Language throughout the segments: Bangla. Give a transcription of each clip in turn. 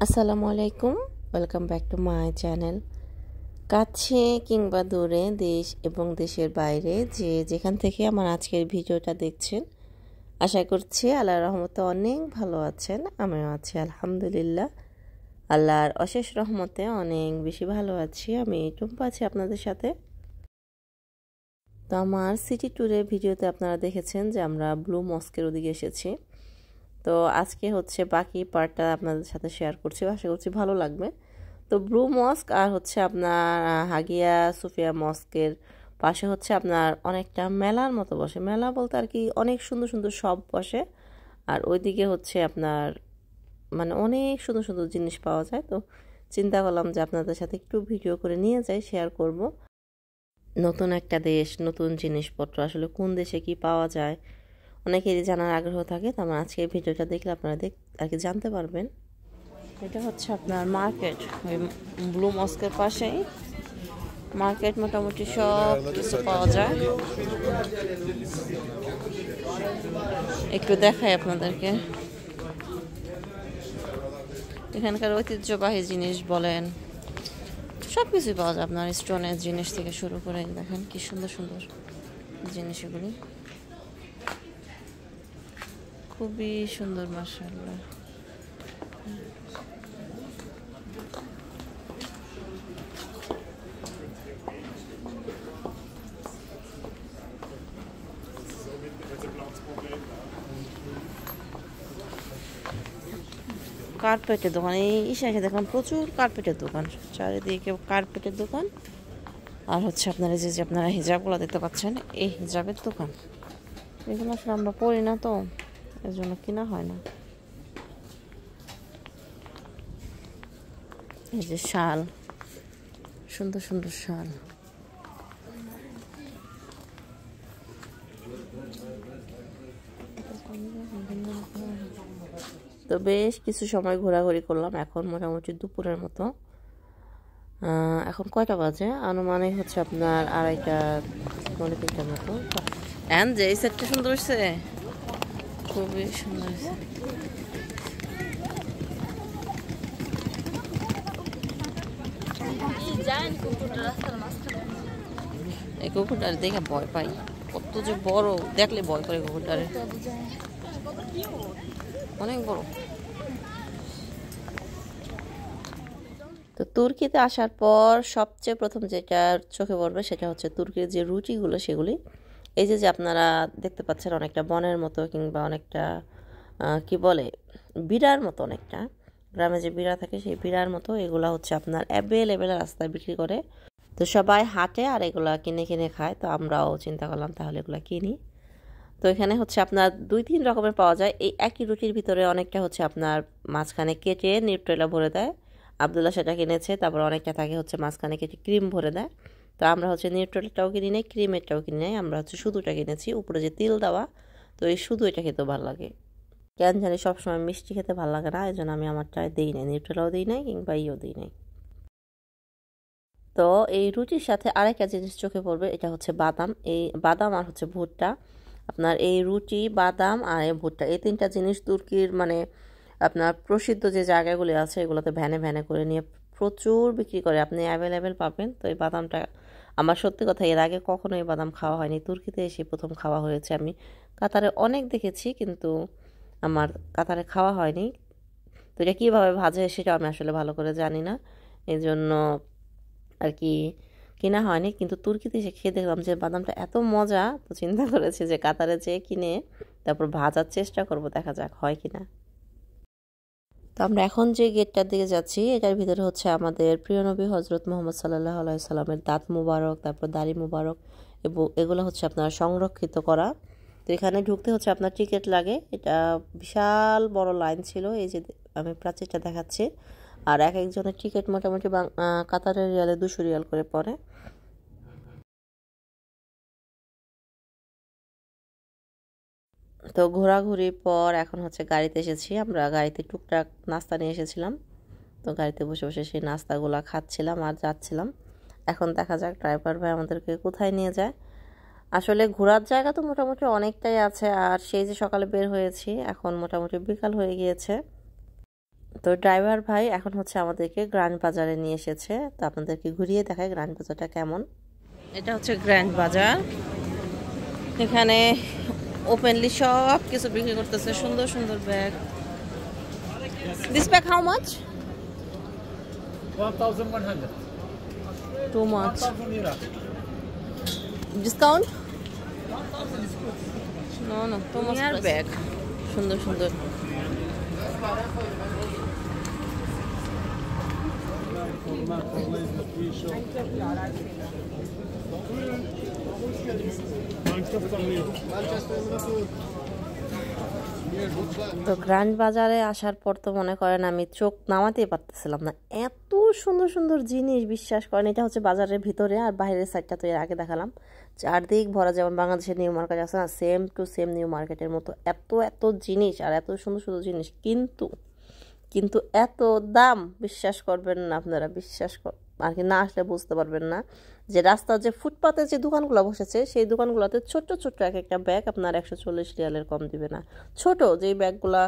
আসসালামু আলাইকুম, welcome back to my channel. কাছে কিংবা দূরে, দেশ এবং দেশের বাইরে যে যেখান থেকে আমার আজকের ভিডিওটা দেখছেন, আশা করছি আল্লাহর রহমতে অনেক ভালো আছেন। আমিও আছি আলহামদুলিল্লাহ। আল্লাহর অশেষ রহমতে অনেক বেশি ভালো আছি। আমি টুম্পা আছি আপনাদের সাথে। তো আমার সিটি ট্যুরের ভিডিওতে আপনারা দেখেছেন যে আমরা ব্লু মস্কের ওদিকে এসেছি। তো আজকে হচ্ছে বাকি পার্টটা আপনাদের সাথে শেয়ার করছি, আশা করছি ভালো লাগবে। তো ব্লু মস্ক আর হচ্ছে আপনার হাগিয়া সোফিয়া মস্কের পাশে হচ্ছে আপনার অনেকটা মেলার মতো বসে, মেলা বলতে আর কি অনেক সুন্দর সুন্দর সব বসে। আর ওইদিকে হচ্ছে আপনার মানে অনেক সুন্দর সুন্দর জিনিস পাওয়া যায়। তো চিন্তা করলাম যে আপনাদের সাথে একটু ভিডিও করে নিয়ে যাই, শেয়ার করব। নতুন একটা দেশ, নতুন জিনিসপত্র আসলে কোন দেশে কি পাওয়া যায় অনেকেরই জানার আগ্রহ থাকে। তো আমার আজকে ভিডিওটা দেখলে আপনারা আর কি জানতে পারবেন। এটা হচ্ছে আপনার মার্কেট, ওই ব্লু মস্কের পাশেই মার্কেট। মোটামুটি সব কিছু পাওয়া যায়। একটু দেখাই আপনাদেরকে। এখানকার ঐতিহ্যবাহী জিনিস বলেন, সব কিছুই পাওয়া যায় আপনার। স্টোনের জিনিস থেকে শুরু করে দেখেন কি সুন্দর সুন্দর জিনিস, এগুলি খুবই সুন্দর মাশাআল্লাহ। কার্পেটের দোকান, এই এসে দেখলাম প্রচুর কার্পেটের দোকান, চারিদিকে কার্পেটের দোকান। আর হচ্ছে আপনারা যে আপনারা হিজাবগুলো দেখতে পাচ্ছেন, এই হিজাবের দোকান। এগুলো আসলে আমরা পড়ি না, তো এর জন্য কিনা হয় না। এই যে শাল, সুন্দর সুন্দর শাল। তো বেশ কিছু সময় ঘোরাঘুরি করলাম। এখন মোটামুটি দুপুরের মতো। এখন কয়টা বাজে আনুমানিক হচ্ছে আপনার 2:30 পৌনে 3টার মতো। এন্ড যে এই সেটটা সুন্দর হয়েছে, খুবই সুন্দর হয়েছে। এই কুকুরটারে দেখে ভয় পাই, কত যে বড়, দেখলে ভয় করে কুকুরটারে, অনেক বড়। তো তুর্কিতে আসার পর সবচেয়ে প্রথম যেটা চোখে পড়বে সেটা হচ্ছে তুর্কির যে রুটিগুলো, সেগুলি এই যে আপনারা দেখতে পাচ্ছেন অনেকটা বনের মতো, কিংবা অনেকটা কি বলে বিড়ার মতো, অনেকটা গ্রামে যে বিড়া থাকে সেই বিড়ার মতো। এগুলা হচ্ছে আপনার অ্যাভেলেবেল রাস্তায় বিক্রি করে। তো সবাই হাঁটে আর এগুলা কিনে কিনে খায়। তো আমরাও চিন্তা করলাম তাহলে এগুলা কিনি। তো এখানে হচ্ছে আপনার 2-3 রকমের পাওয়া যায়। এই একই রুটির ভিতরে অনেকটা হচ্ছে আপনার মাঝখানে কেটে নিউট্রেলা ভরে দেয়। আবদুল্লাহ সেটা কিনেছে। তারপর অনেকটা থাকে হচ্ছে মাঝখানে কেটে ক্রিম ভরে দেয়। তো আমরা হচ্ছে নিউট্রেলাটাও কিনি নাই, ক্রিমেরটাও কিনি নাই, আমরা হচ্ছে শুধুটা কিনেছি, উপরে যে তিল দেওয়া। তো এই শুধু এটা খেতেও ভালো লাগে। কেন জানি সবসময় মিষ্টি খেতে ভালো লাগে না, এই জন্য আমি আমারটায় দিই নাই, নিউট্রেলাও দিই নাই কিংবা ইও দিই নাই। তো এই রুটির সাথে আরেকটা জিনিস চোখে পড়বে, এটা হচ্ছে বাদাম। এই বাদাম আর হচ্ছে ভুট্টা। আপনার এই রুটি, বাদাম আর এই ভুট্টা, এই 3টা জিনিস তুর্কির মানে আপনার প্রসিদ্ধ যে জায়গাগুলি আছে এগুলোতে ভ্যানে ভ্যানে করে নিয়ে প্রচুর বিক্রি করে, আপনি অ্যাভেলেবেল পাবেন। তো এই বাদামটা আমার সত্যি কথা এর আগে কখনো এই বাদাম খাওয়া হয়নি, তুর্কিতে এসে প্রথম খাওয়া হয়েছে। আমি কাতারে অনেক দেখেছি, কিন্তু আমার কাতারে খাওয়া হয়নি। তো এটা কীভাবে ভাজে সেটা আমি আসলে ভালো করে জানি না, এই জন্য আর কি কেনা হয়নি। কিন্তু তুর্কিতে এসে খেয়ে দেখলাম যে বাদামটা এত মজা, তো চিন্তা করেছি যে কাতারে যেয়ে কিনে তারপর ভাজার চেষ্টা করব, দেখা যাক হয় কিনা। তো আমরা এখন যে গেটটার দিকে যাচ্ছি, এটার ভিতরে হচ্ছে আমাদের প্রিয় নবী হজরত মোহাম্মদ সাল্লাল্লাহু আলাইহি সাল্লামের দাঁত মুবারক, তারপর দাড়ি মুবারক, এবং এগুলো হচ্ছে আপনার সংরক্ষিত করা। তো এখানে ঢুকতে হচ্ছে আপনার টিকিট লাগে। এটা বিশাল বড় লাইন ছিল, এই যে আমি প্রাচীরটা দেখাচ্ছি। আর এক একজনের টিকিট মোটামুটি কাতারের রিয়ালে 200 রিয়াল করে পড়ে। তো ঘোরাঘুরির পর এখন হচ্ছে গাড়িতে এসেছি। আমরা গাড়িতে টুকটাক নাস্তা নিয়ে এসেছিলাম, তো গাড়িতে বসে বসে সেই নাস্তাগুলো খাচ্ছিলাম আর যাচ্ছিলাম। এখন দেখা যাক ড্রাইভার ভাই আমাদেরকে কোথায় নিয়ে যায়। আসলে ঘোরার জায়গা তো মোটামুটি অনেকটাই আছে, আর সেই যে সকালে বের হয়েছি এখন মোটামুটি বিকাল হয়ে গিয়েছে। তো ড্রাইভার ভাই এখন হচ্ছে আমাদেরকে গ্র্যান্ড বাজারে নিয়ে এসেছে, তো আপনাদেরকে ঘুরিয়ে দেখায় গ্র্যান্ড বাজারটা কেমন। এটা হচ্ছে গ্র্যান্ড বাজার, এখানে ওপেনলি সব কিছু বিক্রি করতেছে, সুন্দর সুন্দর bag. This bag how much? 1100. Too much. Discount? No, too much bag. সুন্দর সুন্দর। তো গ্র্যান্ড বাজারে আসার পর তো মনে করেন আমি চোখ নামাতেই পারতেছিলাম না, এত সুন্দর সুন্দর জিনিস, বিশ্বাস করেন। এটা হচ্ছে বাজারের ভিতরে, আর বাইরের সাইডটা তো এর আগে দেখালাম। চারদিক ভরা, যেমন বাংলাদেশের নিউ মার্কেট আছে না, সেম টু সেম নিউ মার্কেটের মতো এত এত জিনিস আর এত সুন্দর সুন্দর জিনিস, কিন্তু এত দাম, বিশ্বাস করবেন না আপনারা, আর কি না আসলে বুঝতে পারবেন না যে রাস্তার যে ফুটপাতে যে দোকানগুলো বসেছে সেই দোকানগুলোতে ছোট্ট ছোট্ট এক একটা ব্যাগ আপনার 140 রিয়ালের কম দিবে না। ছোট যেই ব্যাগগুলা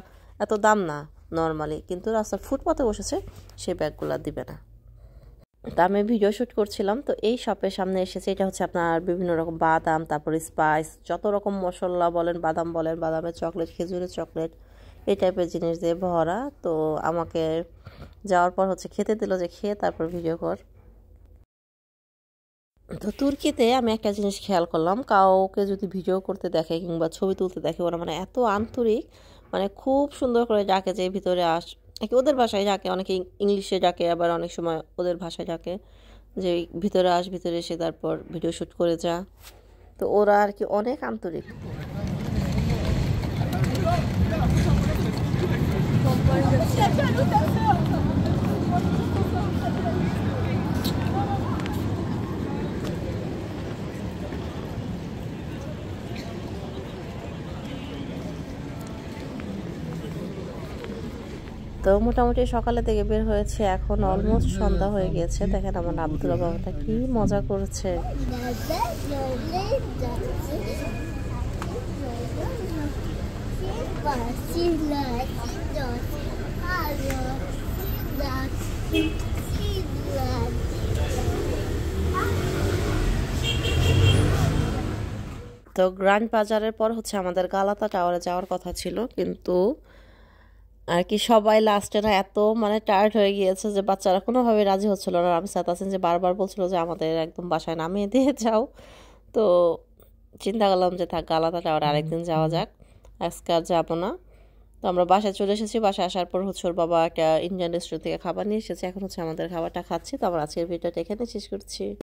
এত দাম না নর্মালি, কিন্তু রাস্তার ফুটপাতে বসেছে সেই ব্যাগগুলা দিবে না। তা আমি ভিডিও শ্যুট করছিলাম, তো এই শপের সামনে এসেছে। এটা হচ্ছে আপনার বিভিন্ন রকম বাদাম, তারপর স্পাইস, যত রকম মশলা বলেন, বাদাম বলেন, বাদামের চকলেট, খেজুরের চকলেট, এই টাইপের জিনিস দিয়ে ভরা। তো আমাকে যাওয়ার পর হচ্ছে খেতে দিল যে খেয়ে তারপর ভিডিও কর। তো তুর্কিতে আমি একটা জিনিস খেয়াল করলাম, কাউকে যদি ভিডিও করতে দেখে কিংবা ছবি তুলতে দেখে, ওরা মানে এত আন্তরিক, মানে খুব সুন্দর করে ডাকে যে ভিতরে আস, ওদের ভাষায় ডাকে, অনেকে ইংলিশে ডাকে, আবার অনেক সময় ওদের ভাষায় ডাকে যে ভিতরে আস, ভিতরে এসে তারপর ভিডিও শ্যুট করে যা। তো ওরা আর কি অনেক আন্তরিক। তো মোটামুটি সকালে থেকে বের হয়েছে, এখন অলমোস্ট সন্ধ্যা হয়ে গিয়েছে। দেখেন আমার আব্দুল্লাহ বাবাটা কি মজা করছে। তো গ্র্যান্ড বাজারের পর হচ্ছে আমাদের গালাতা টাওয়ারে যাওয়ার কথা ছিল, কিন্তু আর কি সবাই লাস্টে না এত মানে টায়ার্ড হয়ে গিয়েছে যে বাচ্চারা কোনোভাবে রাজি হচ্ছিল না। আমি সাথে আছেন যে বারবার বলছিল যে আমাদের একদম বাসায় নামিয়ে দিয়ে যাও। তো চিন্তা করলাম যে থাক, গালাতা টাওয়ারে আরেকদিন যাওয়া যাক, আজকে আর যাবো না। তো আমরা বাসায় চলে এসেছি। বাসায় আসার পর হচ্ছে ওর বাবা একটা ইন্ডিয়ান রেস্টুরেন্ট থেকে খাবার নিয়ে এসেছে, এখন হচ্ছে আমাদের খাবারটা খাচ্ছি। তো আমরা আজকের ভিডিওটা এখানে শেষ করছি।